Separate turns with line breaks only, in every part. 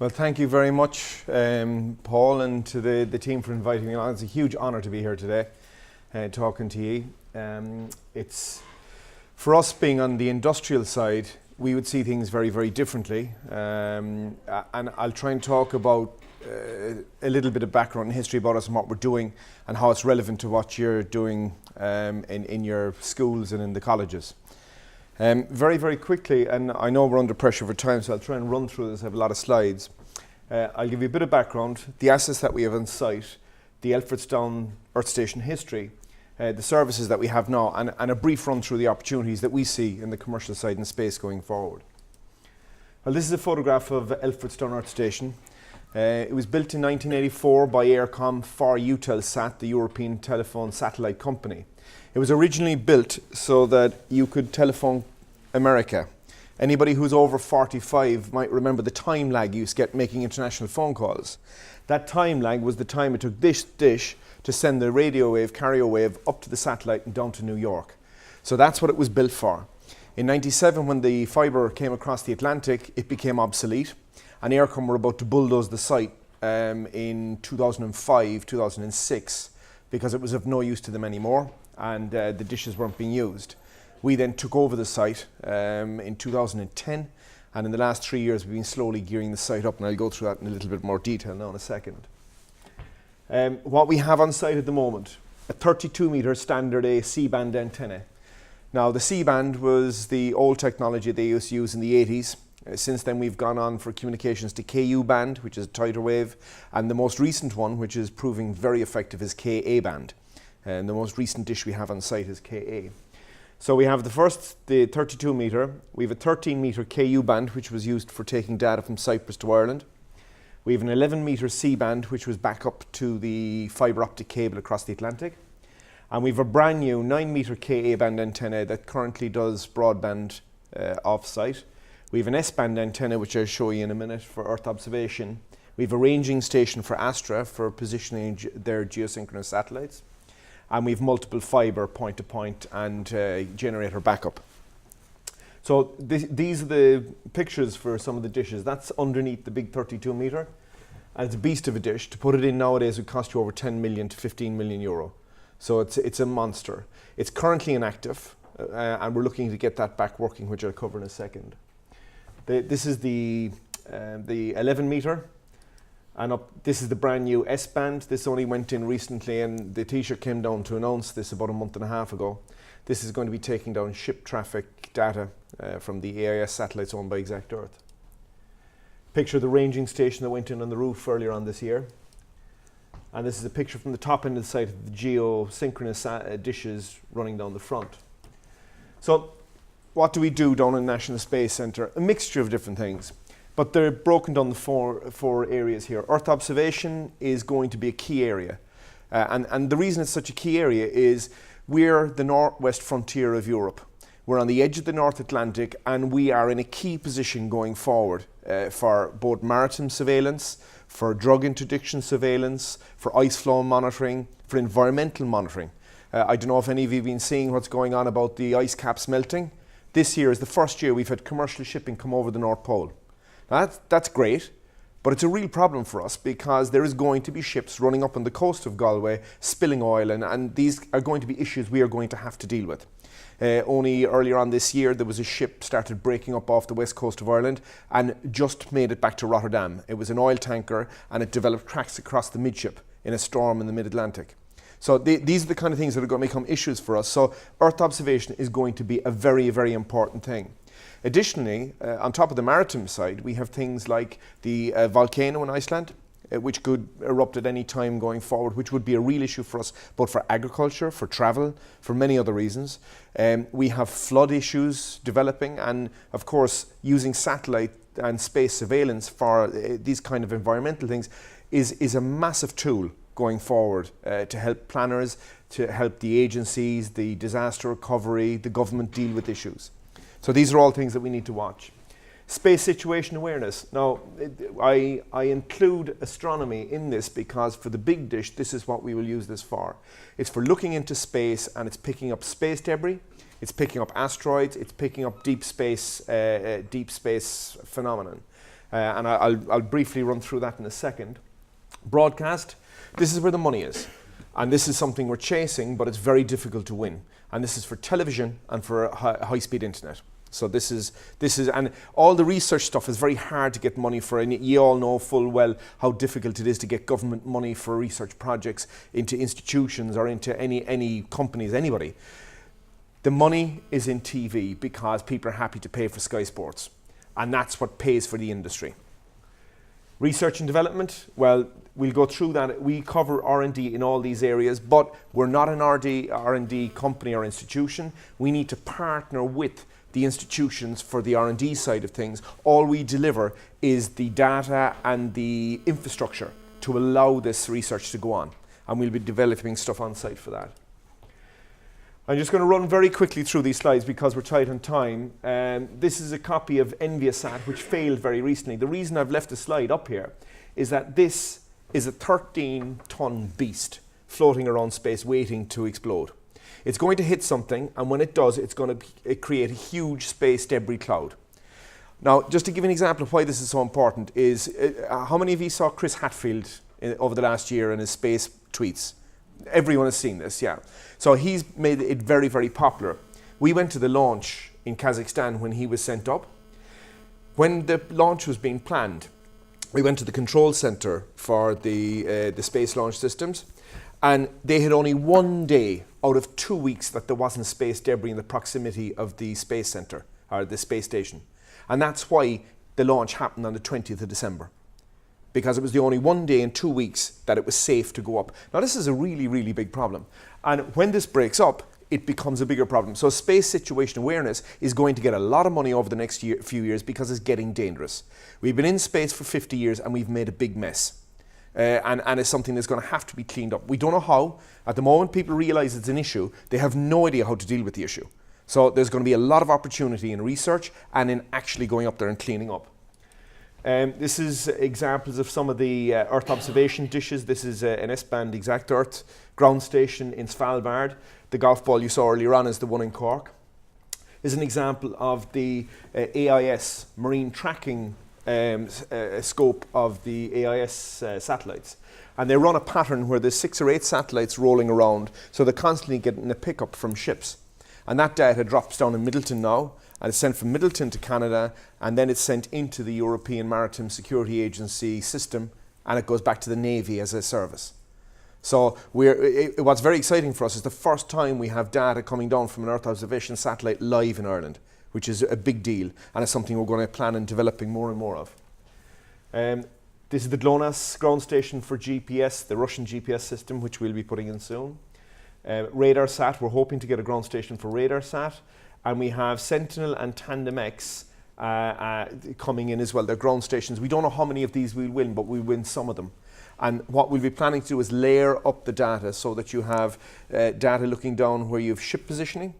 Well, thank you very much, Paul, and to the team for inviting me on. It's a huge honour to be here today, talking to you. It's for us being on the industrial side, we would see things very, very differently. And I'll try and talk about a little bit of background and history about us and what we're doing and how it's relevant to what you're doing in your schools and in the colleges. Very, very quickly, and I know we're under pressure for time, so I'll try and run through this. I have a lot of slides. I'll give you a bit of background, the assets that we have on site, the Elfordstown Earthstation history, the services that we have now, and a brief run through the opportunities that we see in the commercial side in space going forward. Well, this is a photograph of Elfordstown Earthstation. It was built in 1984 by Aircom for Eutelsat, the European telephone satellite company. It was originally built so that you could telephone America. Anybody who's over 45 might remember the time lag you used to get making international phone calls. That time lag was the time it took this dish to send the radio wave, carrier wave up to the satellite and down to New York. So that's what it was built for. In '97, when the fibre came across the Atlantic, it became obsolete, and Aircom were about to bulldoze the site in 2005, 2006, because it was of no use to them anymore, and the dishes weren't being used. We then took over the site in 2010, and in the last 3 years we've been slowly gearing the site up, and I'll go through that in a little bit more detail now in a second. What we have on site at the moment, a 32-metre standard A C-band antenna. Now the C-band was the old technology they used to use in the 80s. Since then we've gone on for communications to KU band, which is a tighter wave, and the most recent one, which is proving very effective, is KA band. And the most recent dish we have on site is KA. So we have the 32 metre, we have a 13 metre KU band, which was used for taking data from Cyprus to Ireland. We have an 11 metre C band, which was back up to the fibre optic cable across the Atlantic. And we have a brand new 9 metre KA band antenna that currently does broadband off-site. We have an S-band antenna, which I'll show you in a minute, for Earth observation. We have a ranging station for Astra for positioning their geosynchronous satellites. And we have multiple fibre point-to-point and generator backup. So these are the pictures for some of the dishes. That's underneath the big 32 metre. And it's a beast of a dish. To put it in nowadays would cost you over 10 million to 15 million euro. So it's a monster. It's currently inactive, and we're looking to get that back working, which I'll cover in a second. This is the 11 metre. And this is the brand new S-band. This only went in recently, and the Taoiseach came down to announce this about a month and a half ago. This is going to be taking down ship traffic data from the AIS satellites owned by Exact Earth. Picture of the ranging station that went in on the roof earlier on this year. And this is a picture from the top end of the site of the geosynchronous dishes running down the front. So what do we do down in National Space Centre? A mixture of different things. But they're broken down the four areas here. Earth observation is going to be a key area. And the reason it's such a key area is we're the northwest frontier of Europe. We're on the edge of the North Atlantic, and we are in a key position going forward for both maritime surveillance, for drug interdiction surveillance, for ice flow monitoring, for environmental monitoring. I don't know if any of you have been seeing what's going on about the ice caps melting. This year is the first year we've had commercial shipping come over the North Pole. Now that's great, but it's a real problem for us because there is going to be ships running up on the coast of Galway spilling oil, and these are going to be issues we are going to have to deal with. Only earlier on this year there was a ship started breaking up off the west coast of Ireland and just made it back to Rotterdam. It was an oil tanker, and it developed cracks across the midship in a storm in the mid-Atlantic. So these are the kind of things that are going to become issues for us. So Earth observation is going to be a very, very important thing. Additionally, on top of the maritime side, we have things like the volcano in Iceland, which could erupt at any time going forward, which would be a real issue for us, both for agriculture, for travel, for many other reasons. We have flood issues developing, and of course, using satellite and space surveillance for these kind of environmental things is a massive tool going forward to help planners, to help the agencies, the disaster recovery, the government deal with issues. So these are all things that we need to watch. Space situation awareness. Now, I include astronomy in this because for the big dish, this is what we will use this for. It's for looking into space, and it's picking up space debris, it's picking up asteroids, it's picking up deep space phenomenon. and I'll briefly run through that in a second. Broadcast, this is where the money is. And this is something we're chasing, but it's very difficult to win. And this is for television and for high-speed internet. So this is, and all the research stuff is very hard to get money for, and you all know full well how difficult it is to get government money for research projects into institutions or into any companies, anybody. The money is in TV because people are happy to pay for Sky Sports, and that's what pays for the industry. Research and development, well, we'll go through that. We cover R&D in all these areas, but we're not an R&D company or institution. We need to partner with the institutions for the R&D side of things. All we deliver is the data and the infrastructure to allow this research to go on. And we'll be developing stuff on site for that. I'm just going to run very quickly through these slides because we're tight on time. This is a copy of Enviasat, which failed very recently. The reason I've left the slide up here is that this is a 13-ton beast floating around space waiting to explode. It's going to hit something, and when it does, it's going to create a huge space debris cloud. Now, just to give an example of why this is so important is, how many of you saw Chris Hadfield over the last year in his space tweets? Everyone has seen this, yeah. So he's made it very, very popular. We went to the launch in Kazakhstan when he was sent up. When the launch was being planned, we went to the control center for the space launch systems, and they had only 1 day out of 2 weeks that there wasn't space debris in the proximity of the space center, or the space station. And that's why the launch happened on the 20th of December. Because it was the only 1 day in 2 weeks that it was safe to go up. Now this is a really, really big problem. And when this breaks up, it becomes a bigger problem. So space situation awareness is going to get a lot of money over the next few years because it's getting dangerous. We've been in space for 50 years and we've made a big mess. And it's something that's going to have to be cleaned up. We don't know how. At the moment people realize it's an issue, they have no idea how to deal with the issue. So there's going to be a lot of opportunity in research and in actually going up there and cleaning up. This is examples of some of the Earth observation dishes. This is an S-band exact Earth ground station in Svalbard. The golf ball you saw earlier on is the one in Cork. This is an example of the AIS marine tracking scope of the AIS satellites. And they run a pattern where there's 6 or 8 satellites rolling around, so they're constantly getting a pickup from ships. And that data drops down in Midleton now, and it's sent from Midleton to Canada, and then it's sent into the European Maritime Security Agency system, and it goes back to the Navy as a service. So what's very exciting for us is the first time we have data coming down from an Earth observation satellite live in Ireland, which is a big deal, and it's something we're going to plan on developing more and more of. This is the GLONASS ground station for GPS, the Russian GPS system, which we'll be putting in soon. RadarSat, we're hoping to get a ground station for RadarSat. And we have Sentinel and TandemX coming in as well. They're ground stations. We don't know how many of these we'll win, but we'll win some of them. And what we'll be planning to do is layer up the data so that you have data looking down where you have ship positioning,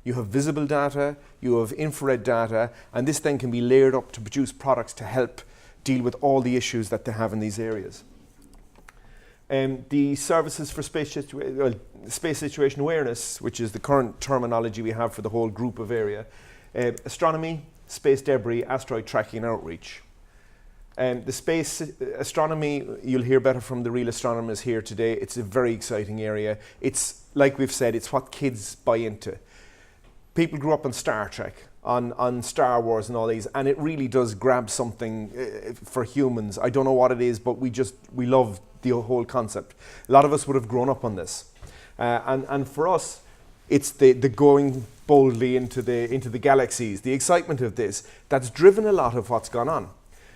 you have visible data, you have infrared data, and this then can be layered up to produce products to help deal with all the issues that they have in these areas. The services for space situation awareness, which is the current terminology we have for the whole group of area. Astronomy, space debris, asteroid tracking and outreach. The space astronomy, you'll hear better from the real astronomers here today. It's a very exciting area. It's, like we've said, it's what kids buy into. People grew up on Star Trek, on Star Wars and all these, and it really does grab something for humans. I don't know what it is, but we love the whole concept. A lot of us would have grown up on this. And for us, it's the going boldly into the galaxies, the excitement of this, that's driven a lot of what's gone on.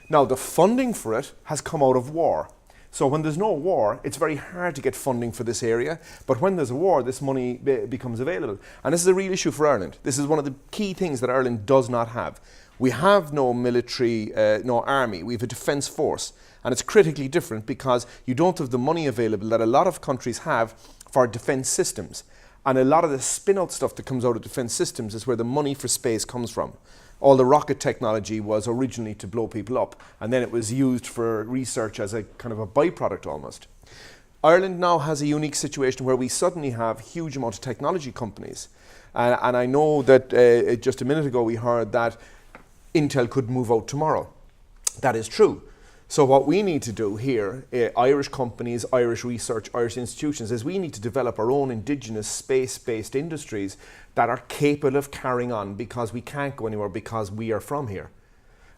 Now, the funding for it has come out of war. So when there's no war, it's very hard to get funding for this area. But when there's a war, this money becomes available. And this is a real issue for Ireland. This is one of the key things that Ireland does not have. We have no military, no army. We have a defence force. And it's critically different because you don't have the money available that a lot of countries have for defence systems. And a lot of the spin-out stuff that comes out of defence systems is where the money for space comes from. All the rocket technology was originally to blow people up, and then it was used for research as a kind of a byproduct almost. Ireland now has a unique situation where we suddenly have huge amount of technology companies. And I know that just a minute ago we heard that Intel could move out tomorrow. That is true. So what we need to do here, Irish companies, Irish research, Irish institutions, is we need to develop our own indigenous space-based industries that are capable of carrying on, because we can't go anywhere because we are from here.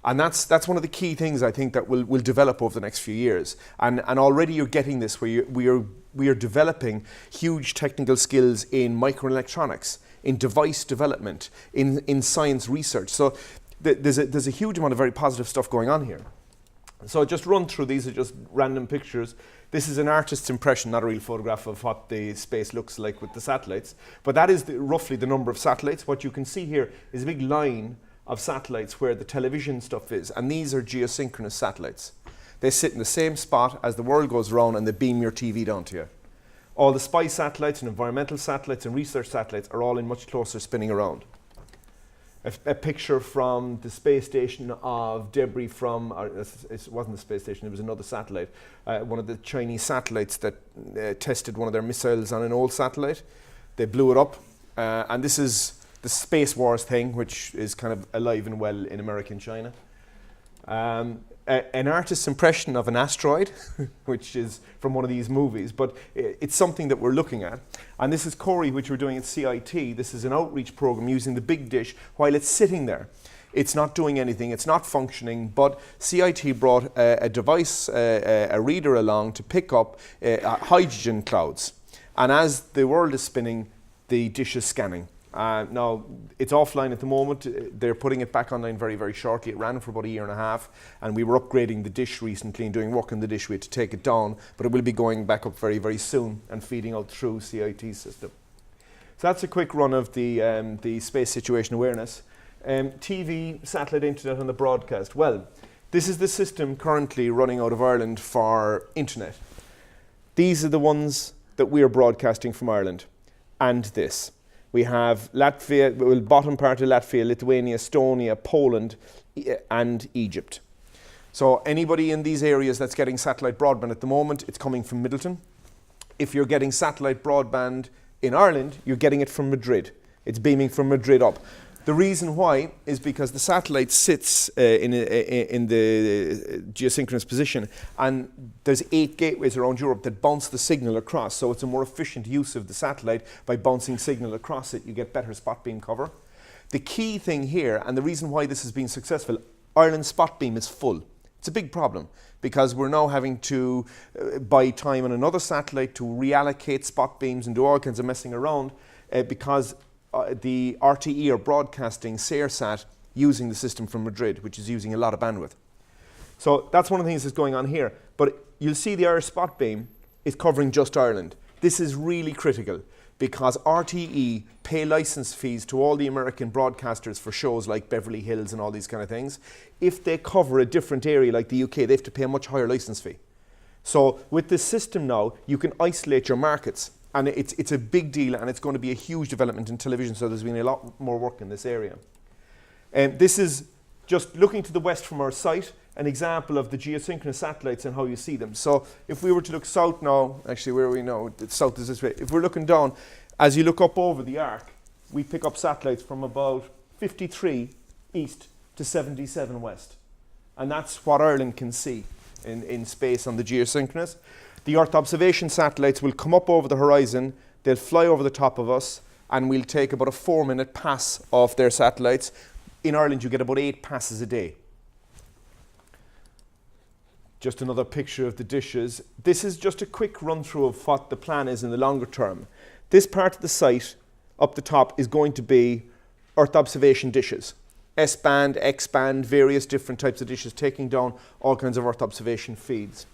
And that's one of the key things I think that will develop over the next few years. And already you're getting this, where we are developing huge technical skills in microelectronics, in device development, in science research. So there's a huge amount of very positive stuff going on here. So just run through, these are just random pictures. This is an artist's impression, not a real photograph of what the space looks like with the satellites. But that is roughly the number of satellites. What you can see here is a big line of satellites where the television stuff is. And these are geosynchronous satellites. They sit in the same spot as the world goes around, and they beam your TV down to you. All the spy satellites and environmental satellites and research satellites are all in much closer spinning around. A picture from the space station of debris from, it wasn't the space station, it was another satellite, one of the Chinese satellites that tested one of their missiles on an old satellite. They blew it up, and this is the Space Wars thing, which is kind of alive and well in America and China. An artist's impression of an asteroid, which is from one of these movies, but it's something that we're looking at. And this is Corry, which we're doing at CIT. This is an outreach program using the big dish while it's sitting there. It's not doing anything, it's not functioning, but CIT brought a device, a reader along to pick up hydrogen clouds. And as the world is spinning, the dish is scanning. Now, it's offline at the moment. They're putting it back online very, very shortly. It ran for about 1.5 years, and we were upgrading the dish recently and doing work on the dish. We had to take it down, but it will be going back up very, very soon and feeding out through CIT's system. So that's a quick run of the space situation awareness. TV, satellite internet, and the broadcast. Well, this is the system currently running out of Ireland for internet. These are the ones that we are broadcasting from Ireland, and this. We have Latvia, well, bottom part of Latvia, Lithuania, Estonia, Poland, and Egypt. So anybody in these areas that's getting satellite broadband at the moment, it's coming from Midleton. If you're getting satellite broadband in Ireland, you're getting it from Madrid. It's beaming from Madrid up. The reason why is because the satellite sits in the geosynchronous position, and there's 8 gateways around Europe that bounce the signal across, so it's a more efficient use of the satellite. By bouncing signal across it, you get better spot beam cover. The key thing here, and the reason why this has been successful, Ireland's spot beam is full. It's a big problem, because we're now having to buy time on another satellite to reallocate spot beams and do all kinds of messing around, because the RTE are broadcasting SARESAT using the system from Madrid, which is using a lot of bandwidth. So that's one of the things that's going on here. But you'll see the Irish spot beam is covering just Ireland. This is really critical, because RTE pay license fees to all the American broadcasters for shows like Beverly Hills and all these kind of things. If they cover a different area like the UK, they have to pay a much higher license fee. So with this system now, you can isolate your markets. And it's a big deal, and it's going to be a huge development in television, so there's been a lot more work in this area. This is just looking to the west from our site, an example of the geosynchronous satellites and how you see them. So if we were to look south now, actually where are we now? South is this way. If we're looking down, as you look up over the arc, we pick up satellites from about 53 east to 77 west. And that's what Ireland can see in space on the geosynchronous. The Earth observation satellites will come up over the horizon, they'll fly over the top of us, and we'll take about a 4-minute pass off their satellites. In Ireland, you get about 8 passes a day. Just another picture of the dishes. This is just a quick run through of what the plan is in the longer term. This part of the site up the top is going to be Earth observation dishes. S-band, X-band, various different types of dishes, taking down all kinds of Earth observation feeds.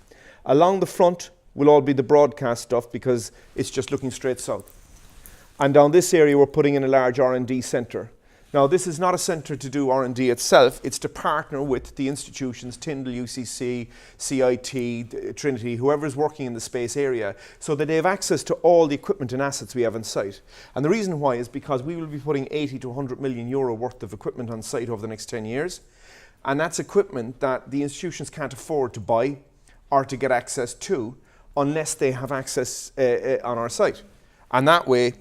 Along the front will all be the broadcast stuff, because it's just looking straight south. And down this area we're putting in a large R&D centre. Now this is not a centre to do R&D itself, it's to partner with the institutions, Tyndall, UCC, CIT, Trinity, whoever is working in the space area, so that they have access to all the equipment and assets we have on site. And the reason why is because we will be putting 80 to 100 million euro worth of equipment on site over the next 10 years. And that's equipment that the institutions can't afford to buy or to get access to unless they have access on our site. And that way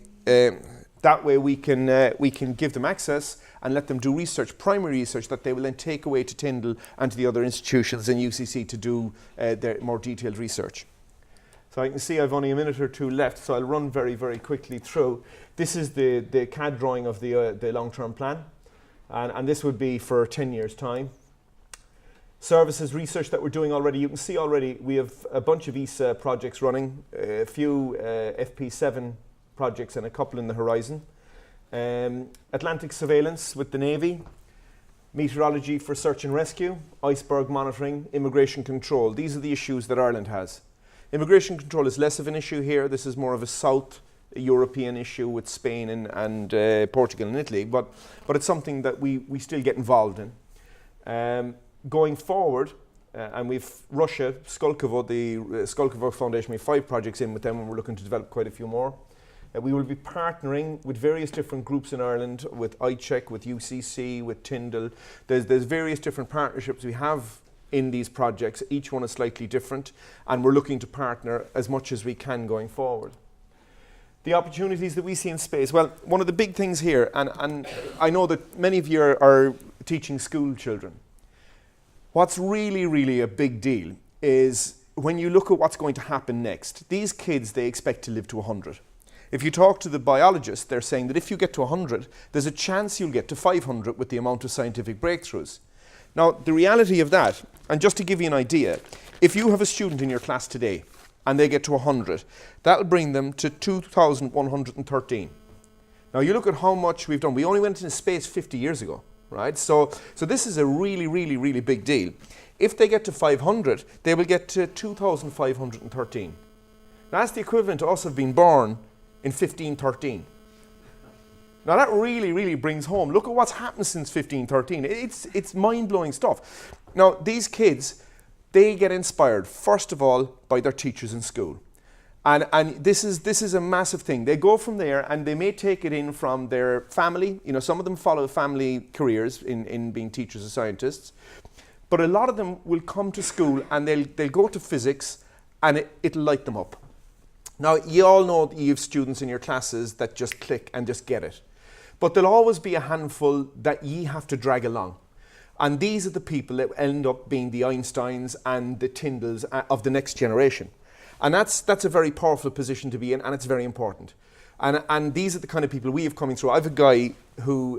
we can give them access, and let them do research, primary research, that they will then take away to Tyndall and to the other institutions in UCC to do their more detailed research. So I can see I've only a minute or two left, so I'll run very, very quickly through. This is the CAD drawing of the long-term plan, and this would be for 10 years' time. Services research that we're doing already. You can see already we have a bunch of ESA projects running, a few FP7 projects and a couple in the horizon. Atlantic surveillance with the Navy, meteorology for search and rescue, iceberg monitoring, immigration control. These are the issues that Ireland has. Immigration control is less of an issue here. This is more of a South European issue with Spain and Portugal and Italy, but it's something that we still get involved in. Going forward, and we've Russia, Skolkovo, the Skolkovo Foundation, we have 5 projects in with them, and we're looking to develop quite a few more. We will be partnering with various different groups in Ireland, with iCheck, with UCC, with Tyndall. There's various different partnerships we have in these projects. Each one is slightly different, and we're looking to partner as much as we can going forward. The opportunities that we see in space, well, one of the big things here, and I know that many of you are teaching school children. What's really, really a big deal is when you look at what's going to happen next. These kids, they expect to live to 100. If you talk to the biologists, they're saying that if you get to 100, there's a chance you'll get to 500 with the amount of scientific breakthroughs. Now, the reality of that, and just to give you an idea, if you have a student in your class today and they get to 100, that'll bring them to 2,113. Now, you look at how much we've done. We only went into space 50 years ago, right? So this is a really, really, really big deal. If they get to 500, they will get to 2,513. Now, that's the equivalent to us have been born in 1513. Now that really, really brings home, look at what's happened since 1513. It's mind-blowing stuff. Now these kids, they get inspired, first of all, by their teachers in school. And this is a massive thing. They go from there and they may take it in from their family. You know, some of them follow family careers in being teachers or scientists. But a lot of them will come to school and they'll go to physics and it'll light them up. Now, you all know that you have students in your classes that just click and just get it. But there'll always be a handful that ye have to drag along. And these are the people that end up being the Einsteins and the Tyndalls of the next generation. And that's a very powerful position to be in, and it's very important. And these are the kind of people we have coming through. I have a guy who,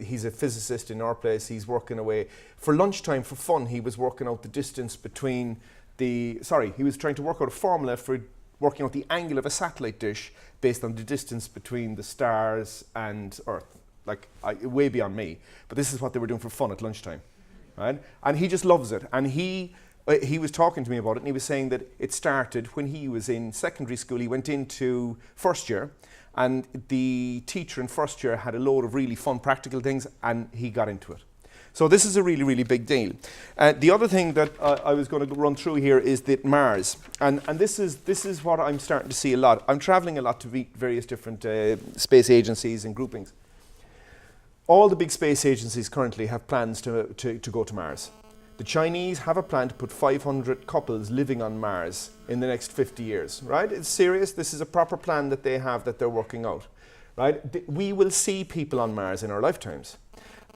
he's a physicist in our place. He's working away. For lunchtime, for fun, he was working out the distance between he was trying to work out a formula for working out the angle of a satellite dish based on the distance between the stars and Earth. Like, way beyond me. But this is what they were doing for fun at lunchtime, right? And he just loves it. And he was talking to me about it, and he was saying that it started when he was in secondary school. He went into first year, and the teacher in first year had a load of really fun practical things, and he got into it. So this is a really, really big deal. The other thing that I was going to run through here is that Mars. And this is what I'm starting to see a lot. I'm traveling a lot to meet various different space agencies and groupings. All the big space agencies currently have plans to go to Mars. The Chinese have a plan to put 500 couples living on Mars in the next 50 years, right? It's serious. This is a proper plan that they have that they're working out, right? We will see people on Mars in our lifetimes.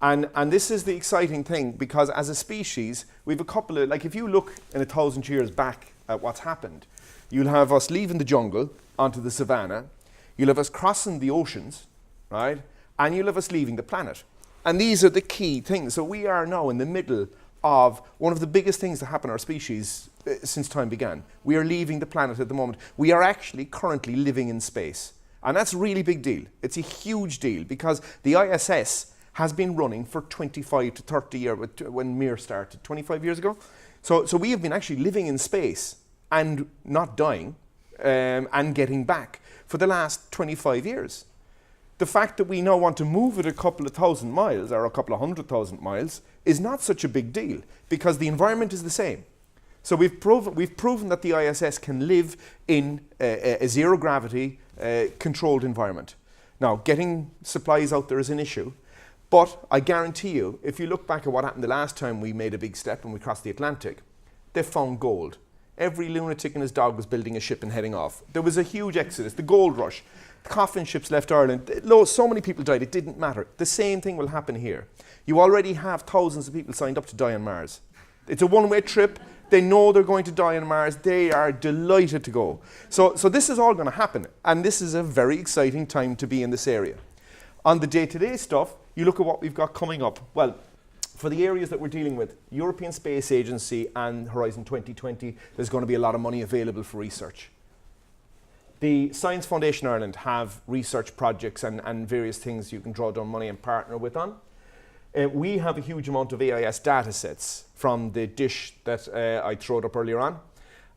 And this is the exciting thing, because as a species, we've a couple of, like if you look in 1,000 years back at what's happened, you'll have us leaving the jungle onto the savannah, you'll have us crossing the oceans, right? And you'll have us leaving the planet. And these are the key things. So we are now in the middle of one of the biggest things that happened to our species since time began. We are leaving the planet at the moment. We are actually currently living in space. And that's a really big deal. It's a huge deal, because the ISS has been running for 25 to 30 years, when Mir started 25 years ago. So we have been actually living in space and not dying and getting back for the last 25 years. The fact that we now want to move it a couple of thousand miles or a couple of 100,000 miles is not such a big deal, because the environment is the same. So we've proven that the ISS can live in a zero gravity controlled environment. Now, getting supplies out there is an issue. But I guarantee you, if you look back at what happened the last time we made a big step and we crossed the Atlantic, they found gold. Every lunatic and his dog was building a ship and heading off. There was a huge exodus, the gold rush. coffin ships left Ireland. So many people died, it didn't matter. The same thing will happen here. You already have thousands of people signed up to die on Mars. It's a one-way trip. They know they're going to die on Mars. They are delighted to go. So this is all going to happen. And this is a very exciting time to be in this area. On the day-to-day stuff, you look at what we've got coming up. Well, for the areas that we're dealing with, European Space Agency and Horizon 2020, there's going to be a lot of money available for research. The Science Foundation Ireland have research projects and various things you can draw down money and partner with on. We have a huge amount of AIS data sets from the dish that I throwed up earlier on.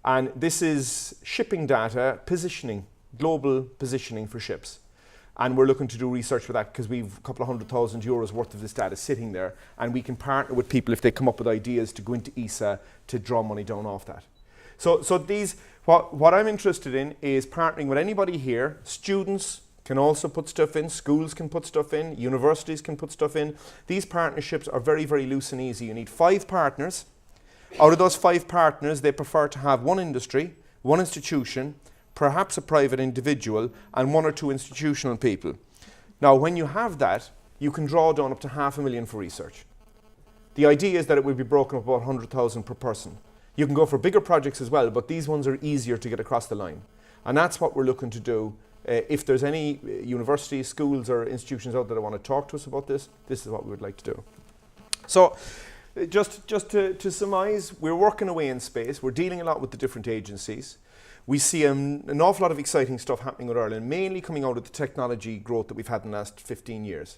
And this is shipping data, positioning, global positioning for ships. And we're looking to do research with that because we've a couple of €100,000 worth of this data sitting there. And we can partner with people if they come up with ideas to go into ESA to draw money down off that. So these, what I'm interested in is partnering with anybody here. Students can also put stuff in, schools can put stuff in, universities can put stuff in. These partnerships are very, very loose and easy. You need 5 partners. Out of those 5 partners, they prefer to have one industry, one institution, perhaps a private individual, and 1 or 2 institutional people. Now, when you have that, you can draw down up to $500,000 for research. The idea is that it will be broken up about 100,000 per person. You can go for bigger projects as well, but these ones are easier to get across the line. And that's what we're looking to do. If there's any universities, schools or institutions out there that want to talk to us about this, this is what we would like to do. So just to surmise, we're working away in space. We're dealing a lot with the different agencies. We see an awful lot of exciting stuff happening with Ireland, mainly coming out of the technology growth that we've had in the last 15 years.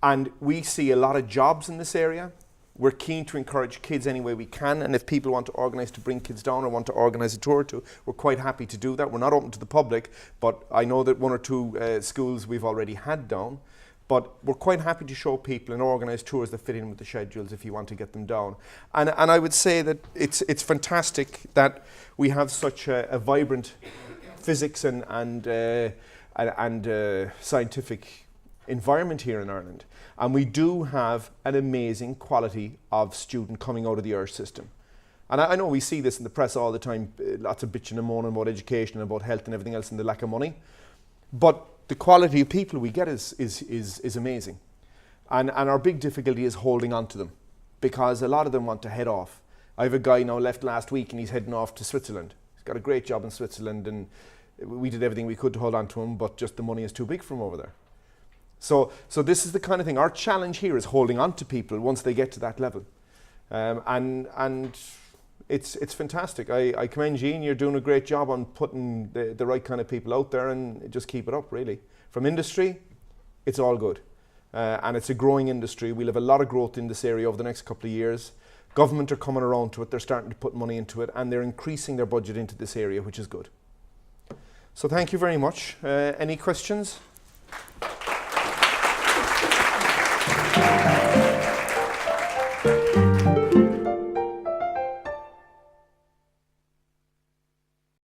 And we see a lot of jobs in this area. We're keen to encourage kids any way we can, and if people want to organise to bring kids down or want to organise a tour to, we're quite happy to do that. We're not open to the public, but I know that 1 or 2 schools we've already had down. But we're quite happy to show people and organise tours that fit in with the schedules if you want to get them down. And I would say that it's fantastic that we have such a vibrant physics and scientific environment here in Ireland. And we do have an amazing quality of student coming out of the Irish system. And I know we see this in the press all the time, lots of bitching and moaning about education and about health and everything else and the lack of money. But the quality of people we get is amazing. And our big difficulty is holding on to them because a lot of them want to head off. I have a guy now left last week and he's heading off to Switzerland. He's got a great job in Switzerland and we did everything we could to hold on to him, but just the money is too big for him over there. So this is the kind of thing. Our challenge here is holding on to people once they get to that level. And it's fantastic. I commend Jean, you're doing a great job on putting the right kind of people out there and just keep it up, really. From industry, it's all good. And it's a growing industry. We'll have a lot of growth in this area over the next couple of years. Government are coming around to it, they're starting to put money into it, and they're increasing their budget into this area, which is good. So thank you very much. Any questions?